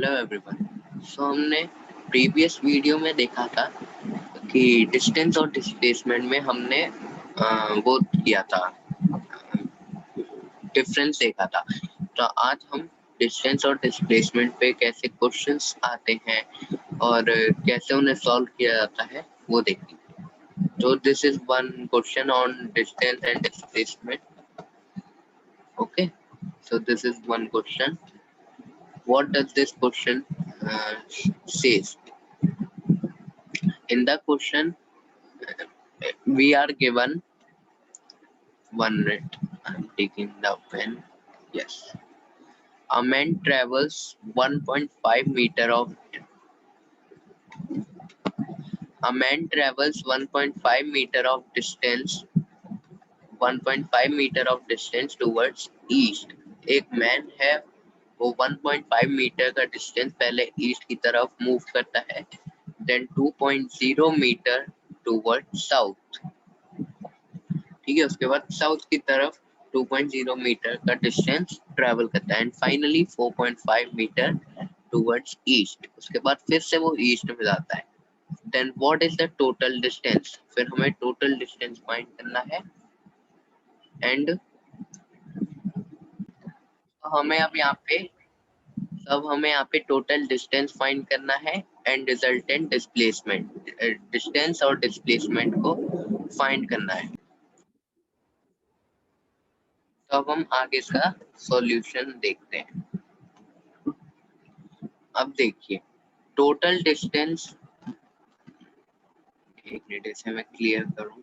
Hello everyone. सो हमने previous video में देखा था कि डिस्टेंस और डिस्प्लेसमेंट में हमने वो किया था, डिफरेंस देखा था। तो आज हम डिस्टेंस और डिस्प्लेसमेंट पे कैसे क्वेश्चंस आते हैं और कैसे उन्हें सॉल्व किया जाता है वो देखेंगे। तो this is one question on distance and displacement. Okay, so this is one question. What does this question says? In the question, we are given one minute. I'm taking the pen. Yes. A man travels 1.5 meter of a man travels 1.5 meter of distance 1.5 meter of distance towards east. एक man है, वो 1.5 metre का distance पहले east की तरफ move करता है, then 2.0 metre toward south. ठीक है, उसके बाद साउथ की तरफ 2.0 मीटर का डिस्टेंस ट्रेवल करता है and finally 4.5 metre towards east. उसके बाद फिर से वो ईस्ट में जाता है. Then what is the total distance? फिर हमें टोटल डिस्टेंस फाइंड करना है एंड हमें अब यहाँ पे टोटल डिस्टेंस फाइंड करना है एंड रिजल्टेंट डिस्प्लेसमेंट, डिस्टेंस और डिस्प्लेसमेंट को फाइंड करना है. तो अब हम आगे इसका सॉल्यूशन देखते हैं. अब देखिए, टोटल डिस्टेंस, एक मिनट इसे मैं क्लियर करूं.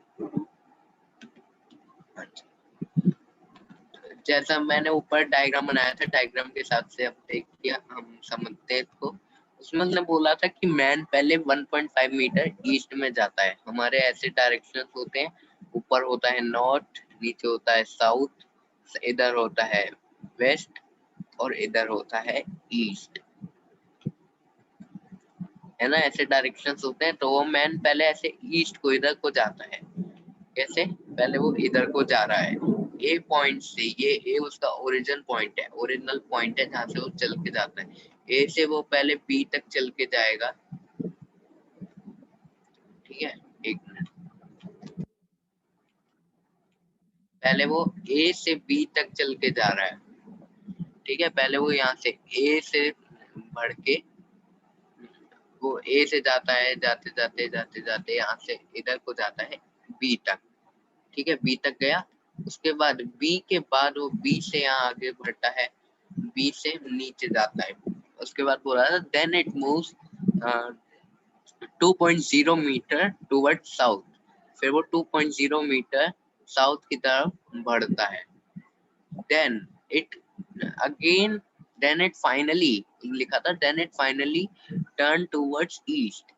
जैसा मैंने ऊपर डायग्राम बनाया था, डायग्राम के हिसाब से अब देखिए हम समझते हैं इसको. उसमें उसने बोला था कि मैन पहले 1.5 मीटर ईस्ट में जाता है. हमारे ऐसे डायरेक्शंस होते हैं, ऊपर होता है नॉर्थ, नीचे होता है साउथ, इधर होता है वेस्ट और इधर होता है ईस्ट, है ना. ऐसे डायरेक्शंस होते हैं. तो वो मैन पहले ऐसे ईस्ट को इधर को जाता है. कैसे? पहले वो इधर को जा रहा है ए पॉइंट से. ये ए उसका ओरिजिन पॉइंट है, ओरिजिनल पॉइंट है जहाँ से वो चल के जाता है. ए से वो पहले बी तक चल के जाएगा. ठीक है, एक मिनट. पहले वो ए से बी तक चल के जा रहा है. ठीक है, पहले वो यहाँ से ए से बढ़ के वो ए से जाता है, जाते जाते जाते जाते यहाँ से इधर को जाता है बी तक. ठीक है, बी तक गया. उसके बाद बी के बाद वो बी से यहाँ आगे बढ़ता है, बी से नीचे जाता है. उसके बाद बोला था then it moves 2.0 metre toward south. फिर वो 2.0 मीटर साउथ की तरफ बढ़ता है. Then it again then it finally लिखा था then it finally turn towards east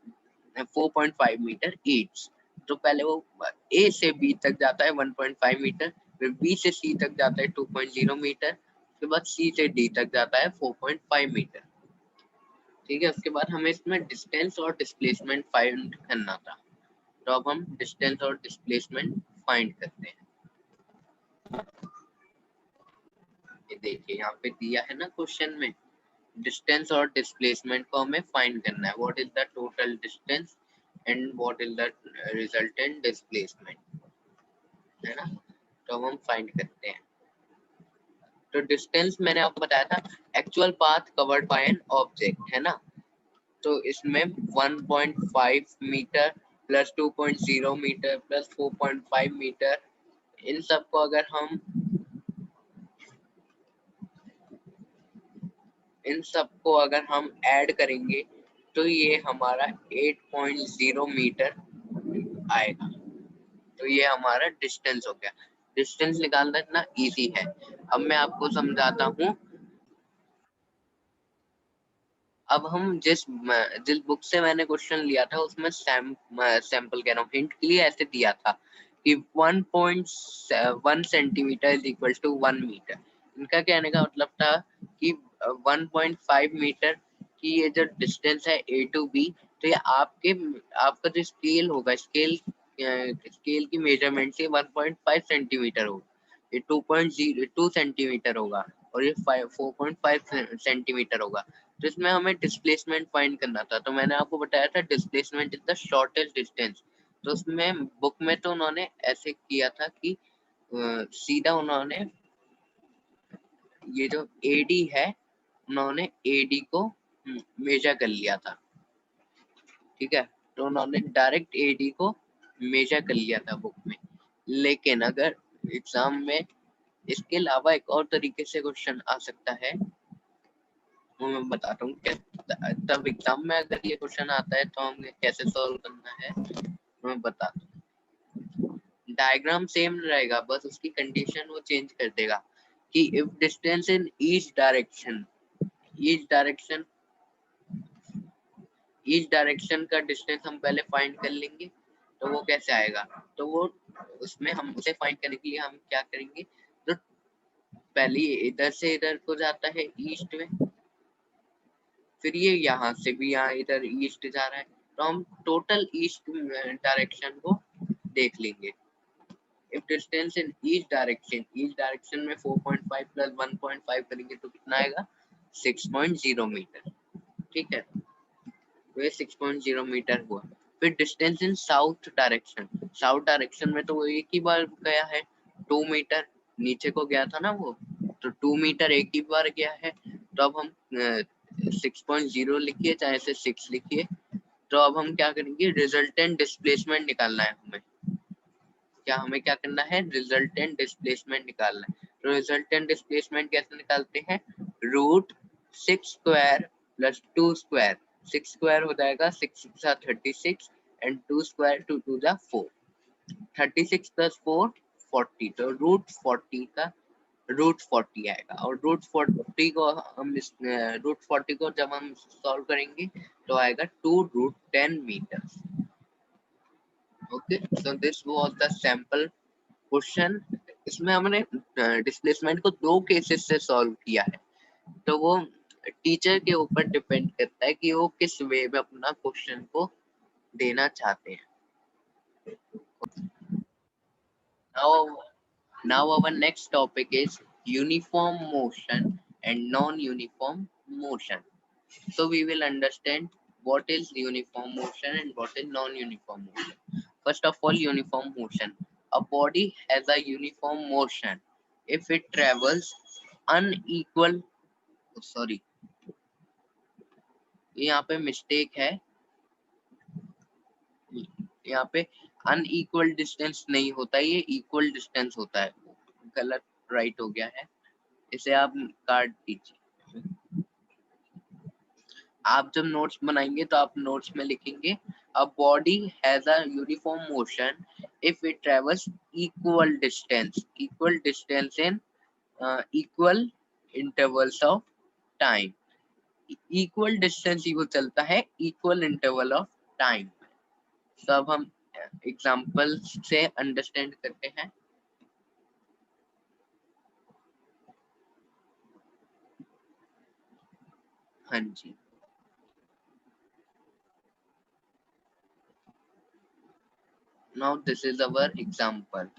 4.5 metre east. तो पहले वो ए से बी तक जाता है 1.5 मीटर, फिर बी से सी तक जाता है 2.0 मीटर, उसके बाद सी से डी तक जाता है 4.5 मीटर. ठीक है, उसके बाद हमें इसमें डिस्टेंस और डिस्प्लेसमेंट फाइंड करना था. तो अब हम डिस्टेंस और डिस्प्लेसमेंट फाइंड करते हैं. ये देखिए यहाँ पे दिया है ना क्वेश्चन में, डिस्टेंस और डिस्प्लेसमेंट को हमें फाइंड करना है. What is the total distance and what is the resultant displacement, है ना. तो अब हम फाइंड करते हैं. तो डिस्टेंस मैंने आपको बताया था actual path covered by an object, है ना. तो इसमें 1.5 metre plus 2.0 metre plus 4.5 metre, इन सबको अगर हम ऐड करेंगे तो ये हमारा 8.0 मीटर आएगा. तो ये हमारा डिस्टेंस हो गया. डिस्टेंस निकालना इतना इजी है. अब मैं आपको समझाता हूँ. अब हम जिस बुक से मैंने क्वेश्चन लिया था उसमें सैंपल कह रहा हूँ, हिंट के लिए ऐसे दिया था कि 1.1 centimetre is equal to 1 metre. इनका कहने का मतलब था कि 1.5 मीटर की ये जो डिस्टेंस है ए टू बी, तो ये आपका जो स्केल होगा, स्केल की मेजरमेंट से 1.5 सेंटीमीटर होगा, ये 2.02 सेंटीमीटर होगा. और ये 4.5 सेंटीमीटर होगा। तो इसमें हमें डिस्प्लेसमेंट फाइंड करना था। तो मैंने आपको बताया था displacement is the shortest distance. तो उसमें बुक में तो उन्होंने ऐसे किया था कि सीधा उन्होंने ये जो एडी है, उन्होंने एडी को मेजर कर लिया था, ठीक है। तो उन्होंने डायरेक्ट एडी को मेजर कर लिया था बुक में। लेकिन अगर एग्जाम में इसके अलावा एक और तरीके से क्वेश्चन आ सकता है, वो मैं बताता हूँ। तब एग्जाम में अगर ये क्वेश्चन आता है तो हमें कैसे सॉल्व करना है मैं बताता हूँ। डायग्राम सेम रहेगा, बस उसकी कंडीशन वो चेंज कर देगा कि if distance in each direction, each direction का डिस्टेंस हम पहले फाइंड कर लेंगे। तो वो कैसे आएगा, तो वो उसमें हम उसे फाइंड करने के लिए हम क्या करेंगे, तो पहले इधर से इधर को जाता है ईस्ट में, फिर ये यहाँ से भी यहाँ इधर ईस्ट जा रहा है, तो हम टोटल ईस्ट डायरेक्शन को देख लेंगे। If distance in each direction में 4.5 प्लस 1.5 करेंगे तो कितना आएगा, 6.0 मीटर, ठीक है। तो ये 6.0 मीटर हुआ। फिर डिस्टेंस इन साउथ डायरेक्शन में तो वो एक ही बार गया है 2 मीटर, नीचे को गया था ना वो, तो 2 मीटर एक ही बार गया है। तो अब हम 6.0 लिखिए चाहे से 6 लिखिए। तो अब हम क्या करेंगे, रिजल्टेंट डिस्प्लेसमेंट निकालना है हमें। हमें क्या करना है, रिजल्टेंट डिस्प्लेसमेंट निकालना है। तो रिजल्टेंट डिस्प्लेसमेंट कैसे निकालते हैं, root 6 square plus 2 square, 6 square हो जाएगा 6 6 36 एंड 2 स्क्वायर 2 2 जा 4, 36 प्लस 4 40। तो रूट 40 आएगा। और रूट 40 को हम रूट 40 को जब हम सॉल्व करेंगे तो आएगा 2√10 metre. Okay, so this was the sample question. इसमें हमने डिस्प्लेसमेंट को 2 केसेस से सॉल्व किया है। तो वो टीचर के ऊपर डिपेंड करता है कि वो किस वे में अपना क्वेश्चन को देना चाहते हैं। Now our next topic is uniform motion and non-uniform motion. So we will understand what is uniform motion and what is non-uniform motion. First of all, uniform motion. A body has a uniform motion if it travels unequal, sorry, यहाँ पे mistake है, यहाँ पे unequal distance नहीं होता, ये equal distance होता है, गलत राइट हो गया है, इसे आप काट दीजिए। आप जब नोट्स बनाएंगे तो आप नोट्स में लिखेंगे a body has a uniform motion if it travels equal distance in equal intervals of time. Equal distance ही वो चलता है इक्वल इंटरवल ऑफ टाइम। तो अब हम एग्जांपल से अंडरस्टैंड करते हैं। हाँ जी, now this is our example.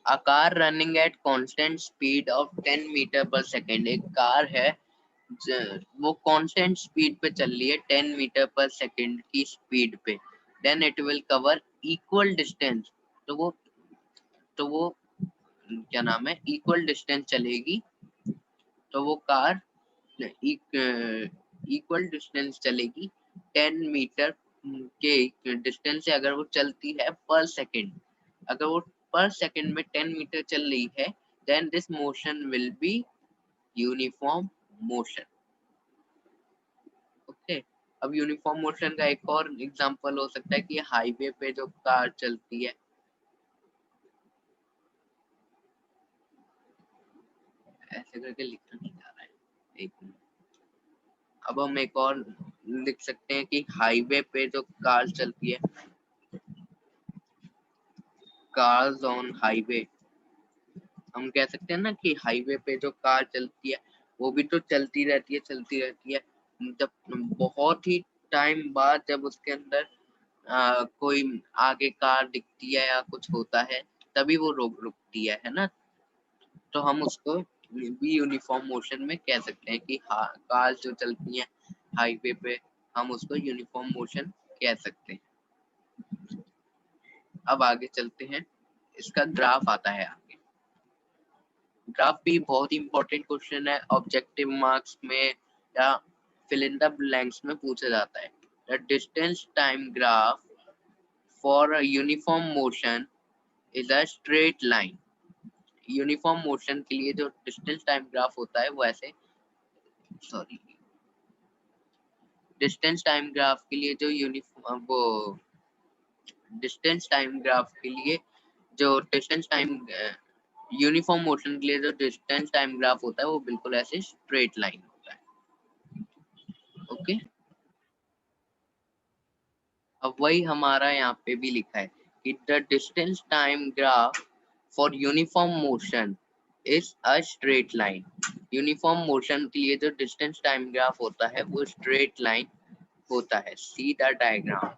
A car running at constant speed of 10 metre पर सेकेंड, एक कार है वो कांस्टेंट स्पीड पे चल रही है 10 मीटर पर सेकेंड की स्पीड पे, then it will cover equal distance. तो वो क्या नाम है, इक्वल डिस्टेंस चलेगी। तो वो कार इक्वल डिस्टेंस चलेगी 10 मीटर के डिस्टेंस से अगर वो चलती है पर सेकेंड। अगर वो पर सेकेंड में 10 मीटर चल रही है, then this motion will be uniform motion. Okay, अब यूनिफॉर्म मोशन का एक और एग्जांपल हो सकता है कि हाईवे पे जो कार चलती है, ऐसे करके लिखना नहीं जा रहा है, एक मिनट। अब हम एक और लिख सकते हैं कि हाईवे पे जो कार चलती है, कार्स ऑन हाईवे, हम कह सकते हैं ना कि हाईवे पे जो कार चलती है वो भी तो चलती रहती है। जब बहुत ही टाइम बाद जब उसके अंदर कोई आगे कार दिखती है या कुछ होता है तभी वो रुकती है ना। तो हम उसको भी यूनिफॉर्म मोशन में कह सकते हैं कि हाँ, कार जो चलती है हाईवे पे हम उसको यूनिफॉर्म मोशन कह सकते हैं। अब आगे चलते हैं, इसका ग्राफ आता है आगे। ग्राफ भी बहुत ही इंपॉर्टेंट क्वेश्चन है, ऑब्जेक्टिव मार्क्स में या फिल इन द ब्लैंक्स में पूछा जाता है। The distance time graph for a uniform motion is a straight line. Uniform motion के लिए जो डिस्टेंस टाइम ग्राफ होता है वो ऐसे, सॉरी, डिस्टेंस टाइम ग्राफ के लिए जो डिस्टेंस टाइम ग्राफ के लिए जो डिस्टेंस टाइम यूनिफॉर्म मोशन के लिए जो डिस्टेंस टाइम ग्राफ होता है वो बिल्कुल ऐसे स्ट्रेट लाइन होता है। ओके, अब वही हमारा यहाँ पे भी लिखा है कि the distance time graph for uniform motion is a straight line. Uniform motion के लिए जो डिस्टेंस टाइम ग्राफ होता है वो स्ट्रेट लाइन होता है। सी द डायग्राम,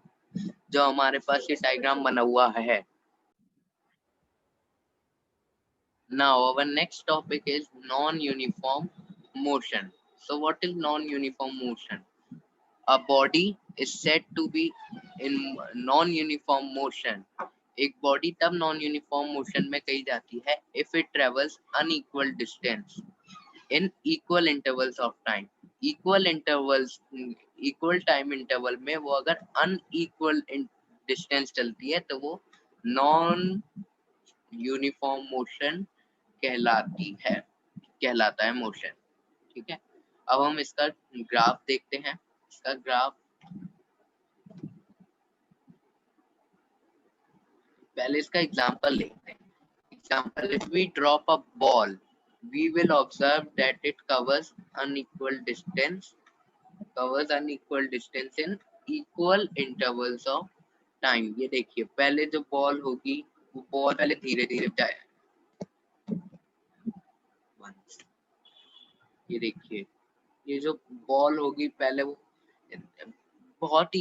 जो हमारे पास ये डायग्राम बना हुआ है। Now our next topic is non-uniform motion. So what is non-uniform motion? A body is said to be in non-uniform motion. एक बॉडी तब नॉन यूनिफॉर्म मोशन में कही जाती है if it travels unequal distance in equal intervals of time. equal intervals, equal time interval में वो अगर unequal distance चलती है तो वो नॉन यूनिफॉर्म मोशन कहलाता है मोशन। ठीक है, अब हम इसका ग्राफ देखते हैं। इसका ग्राफ, पहले इसका एग्जांपल देखते हैं। Example, if we drop a ball we will observe that it covers unequal distance in equal intervals of time। ये देखिए, पहले जो बॉल होगी वो बॉल पहले धीरे धीरे जाए, ये देखिए, ये जो बॉल होगी पहले वो बहुत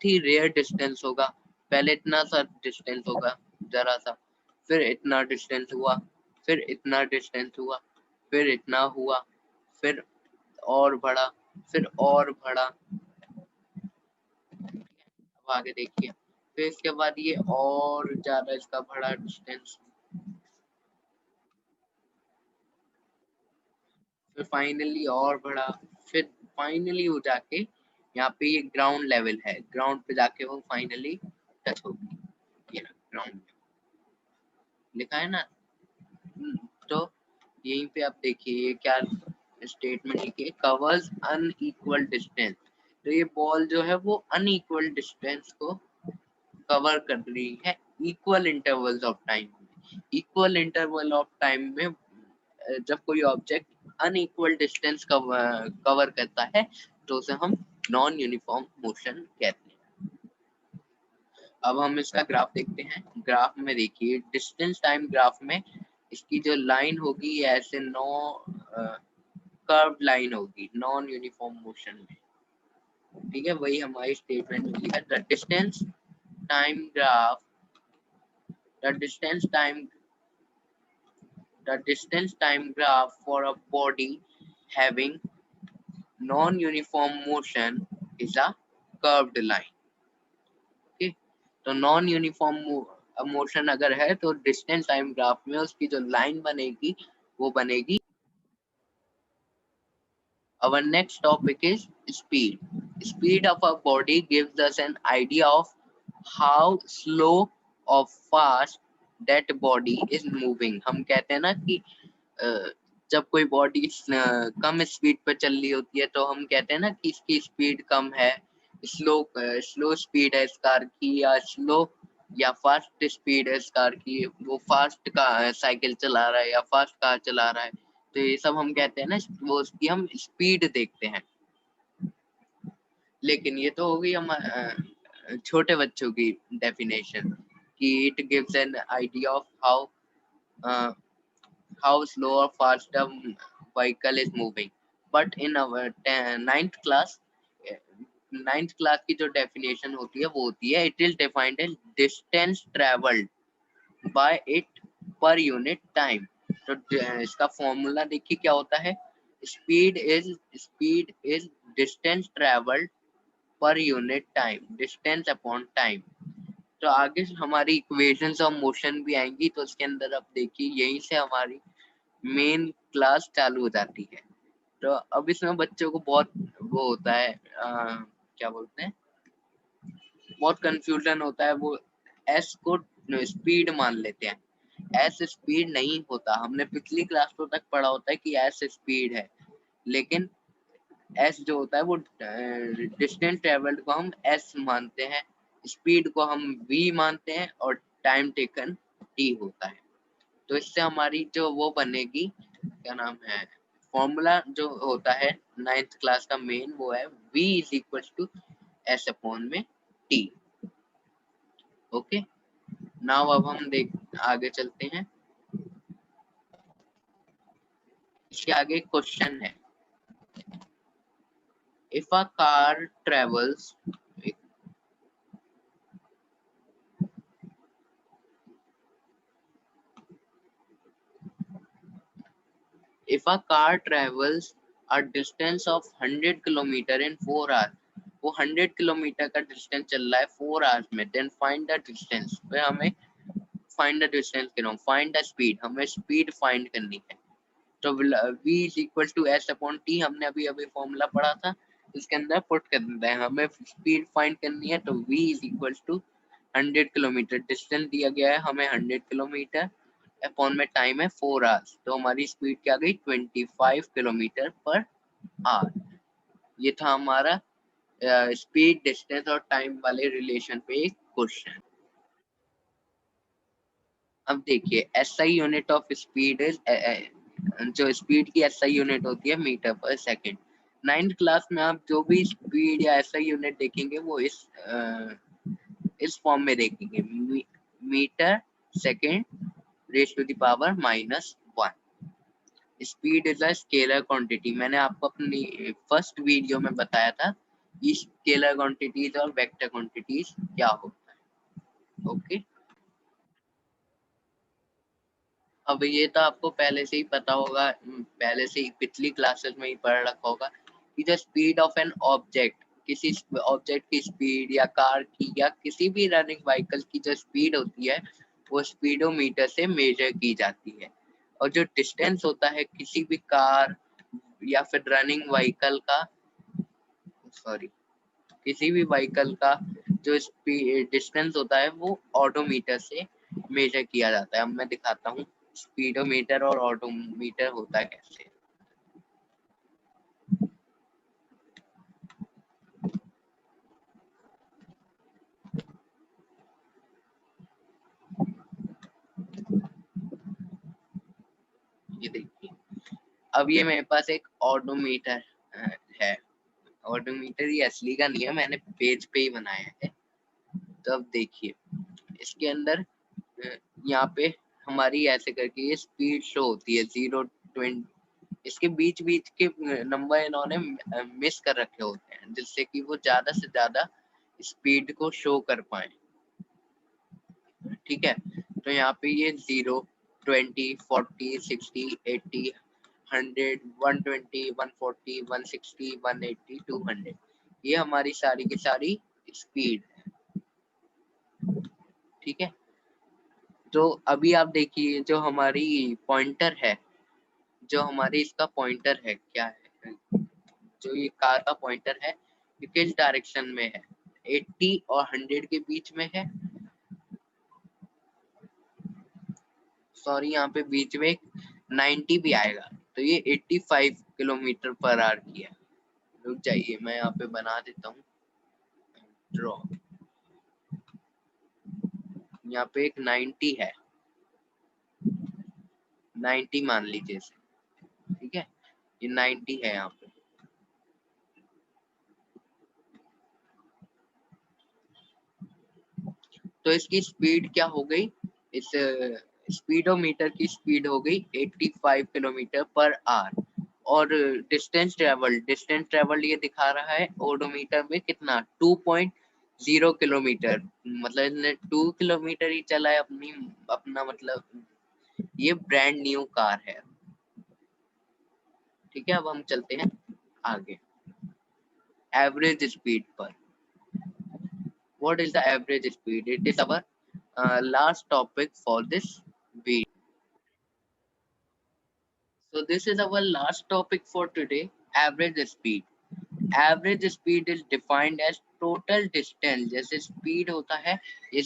ही रेयर डिस्टेंस होगा। पहले इतना सा डिस्टेंस होगा, जरा सा, फिर इतना डिस्टेंस हुआ, फिर इतना डिस्टेंस हुआ, फिर इतना हुआ, फिर और बढ़ा, फिर और बढ़ा। अब आगे देखिए, फिर इसके बाद ये और ज्यादा इसका बढ़ा डिस्टेंस, फिर फाइनली और बढ़ा, फिर फाइनली वो जाके यहाँ पे ये ग्राउंड लेवल है, ग्राउंड पे जाके वो फाइनली टच होगी। ये ना ग्राउंड लिखा है ना। तो यहीं पे आप देखिए ये क्या स्टेटमेंट लिखी है, कवर्स अनइक्वल डिस्टेंस। तो ये बॉल जो है वो अनइक्वल डिस्टेंस को कवर कर रही है equal intervals of time. Equal interval of time में जब कोई ऑब्जेक्ट अनइक्वल डिस्टेंस कवर करता है तो उसे हम नॉन यूनिफॉर्म मोशन कहते हैं। अब हम इसका ग्राफ देखते हैं। ग्राफ में देखिए, डिस्टेंस टाइम ग्राफ में इसकी जो लाइन होगी ऐसे कर्व लाइन होगी नॉन यूनिफॉर्म मोशन में। ठीक है, वही हमारी स्टेटमेंट में लिखा है, the distance time graph, the distance time the distance time graph for a body having non-uniform motion is a curved line। okay? तो नॉन यूनिफॉर्म मोशन अगर है तो डिस्टेंस टाइम ग्राफ में उसकी जो लाइन बनेगी वो बनेगी। Our next topic is speed. Speed of a body gives us an idea of how slow or fast that body is moving। हम कहते हैं ना कि जब कोई बॉडी कम स्पीड पर चल रही होती है तो हम कहते हैं ना कि इसकी स्पीड कम है, स्लो स्पीड है इस कार की, या स्लो या फास्ट स्पीड है इस कार की, वो फास्ट का साइकिल चला रहा है या फास्ट कार चला रहा है। तो ये सब हम कहते हैं ना, वो उसकी हम स्पीड देखते हैं। लेकिन ये तो हो गई हम छोटे बच्चों की डेफिनेशन कि it gives an idea of how slow or fast a vehicle is moving, but in our ninth class ninth class की जो डेफिनेशन होती है वो होती है, it is defined as distance travelled by it per unit time. तो इसका formula देखिए क्या होता है, speed is distance travelled per unit time, distance upon time. तो आगे हमारी इक्वेशंस ऑफ मोशन भी आएंगी, तो उसके अंदर अब देखिए यहीं से हमारी मेन क्लास चालू हो जाती है। तो अब इसमें बच्चों को बहुत वो होता है, क्या बोलते हैं, बहुत कंफ्यूजन होता है। वो एस को स्पीड मान लेते हैं, एस स्पीड नहीं होता। हमने पिछली क्लासों तक पढ़ा होता है कि एस स्पीड है, लेकिन एस जो होता है वो डिस्टेंस ट्रेवल्ड को हम एस मानते हैं, स्पीड को हम वी मानते हैं, और टाइम टेकन टी होता है। तो इससे हमारी जो वो बनेगी, क्या नाम है, फॉर्मूला जो होता है नाइन्थ क्लास का मेन, वो है v is equal to S upon में टी। ओके, नाउ अब हम देख आगे चलते हैं। इसके आगे क्वेश्चन है, if a car travels if a car travels a distance of 100 kilometre in 4 hours, वो 100 किलोमीटर का डिस्टेंस चल रहा है 4 hours में, then find the distance। फिर हमें find the distance कह रहा हूँ, find the speed, हमें स्पीड फाइंड करनी है। तो v is equal to s upon t, हमने अभी अभी फॉर्मूला पढ़ा था, इसके अंदर पुट कर देते हैं। हमें स्पीड फाइंड करनी है, तो v is equal to 100 kilometre, distance दिया गया है हमें 100 किलोमीटर, अपॉन में टाइम है 4 आवर्स, तो हमारी स्पीड क्या गई 25 किलोमीटर पर आवर। ये था हमारा स्पीड, डिस्टेंस और टाइम वाले रिलेशन पे एक क्वेश्चन। अब देखिए SI unit of speed is, जो स्पीड की एसआई यूनिट होती है मीटर पर सेकंड। नाइन्थ क्लास में आप जो भी स्पीड या एसआई यूनिट देखेंगे वो इस फॉर्म में देखेंगे, metre second raise to the power -1। Speed is a scalar quantity, मैंने आपको अपनी फर्स्ट वीडियो में बताया था कि स्केलर क्वांटिटीज और वेक्टर क्वांटिटीज क्या होता है। ओके, अब ये तो आपको पहले से ही पता होगा, पहले से ही पिछली क्लासेस में ही पढ़ रखा होगा कि the speed of an object, किसी ऑब्जेक्ट की स्पीड या कार की या किसी भी रनिंग व्हीकल की जो स्पीड होती है वो स्पीडोमीटर से मेजर की जाती है। और जो डिस्टेंस होता है किसी भी कार या फिर रनिंग व्हीकल का, सॉरी, किसी भी व्हीकल का जो स्पीड डिस्टेंस होता है वो ऑडोमीटर से मेजर किया जाता है। अब मैं दिखाता हूँ स्पीडोमीटर और ऑडोमीटर होता कैसे। ये देखिए, अब ये मेरे पास एक ऑडोमीटर है। ऑडोमीटर ये असली का नहीं है, मैंने पेज पे ही बनाया है। तो अब देखिए इसके अंदर यहाँ पे हमारी ऐसे करके ये स्पीड शो होती है 0-20, इसके बीच बीच के नंबर इन्होंने मिस कर रखे होते हैं जिससे कि वो ज्यादा से ज्यादा स्पीड को शो कर पाए। ठीक है, तो यहाँ पे ये 0, 20, 40, 60, 80, 100, 120, 140, 160, 180, 200, ये हमारी सारी की सारी स्पीड है। ठीक है, तो अभी आप देखिए जो हमारी पॉइंटर है, जो हमारी इसका पॉइंटर है क्या है, जो ये कार का पॉइंटर है ये किस डायरेक्शन में है, 80 और 100 के बीच में है। सॉरी, यहाँ पे बीच में 90 भी आएगा, तो ये 85 किलोमीटर पर आवर की है। रुक जाइए मैं यहाँ पे बना देता हूँ ड्रॉ। यहाँ पे एक 90 है, 90 मान लीजिए इसे। ठीक है, ये 90 है यहाँ पे। तो इसकी स्पीड क्या हो गई, इस स्पीडोमीटर की स्पीड हो गई 85 किलोमीटर पर आवर। और डिस्टेंस ट्रेवल ये दिखा रहा है ओडोमीटर में कितना 2.0 किलोमीटर, मतलब इसने 2 किलोमीटर ही चला है अपना मतलब ये ब्रांड न्यू कार है। ठीक है, अब हम चलते हैं आगे एवरेज स्पीड पर। What is the average speed? It is our last topic for this video. So this is our last topic for today, average speed. Average speed is defined as total distance, जैसे speed होता है,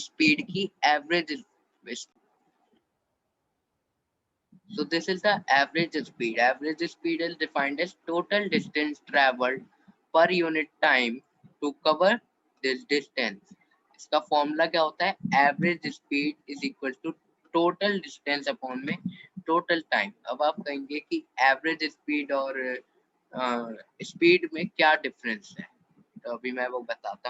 speed की average. So this is the average speed. Average speed is defined as total distance traveled per unit time to cover this distance. इसका फॉर्मूला क्या होता है? Average speed is equal to total distance upon में total time. अब आप कहेंगे कि एवरेज स्पीड और स्पीड में क्या डिफरेंस है, तो अभी मैं वो बताता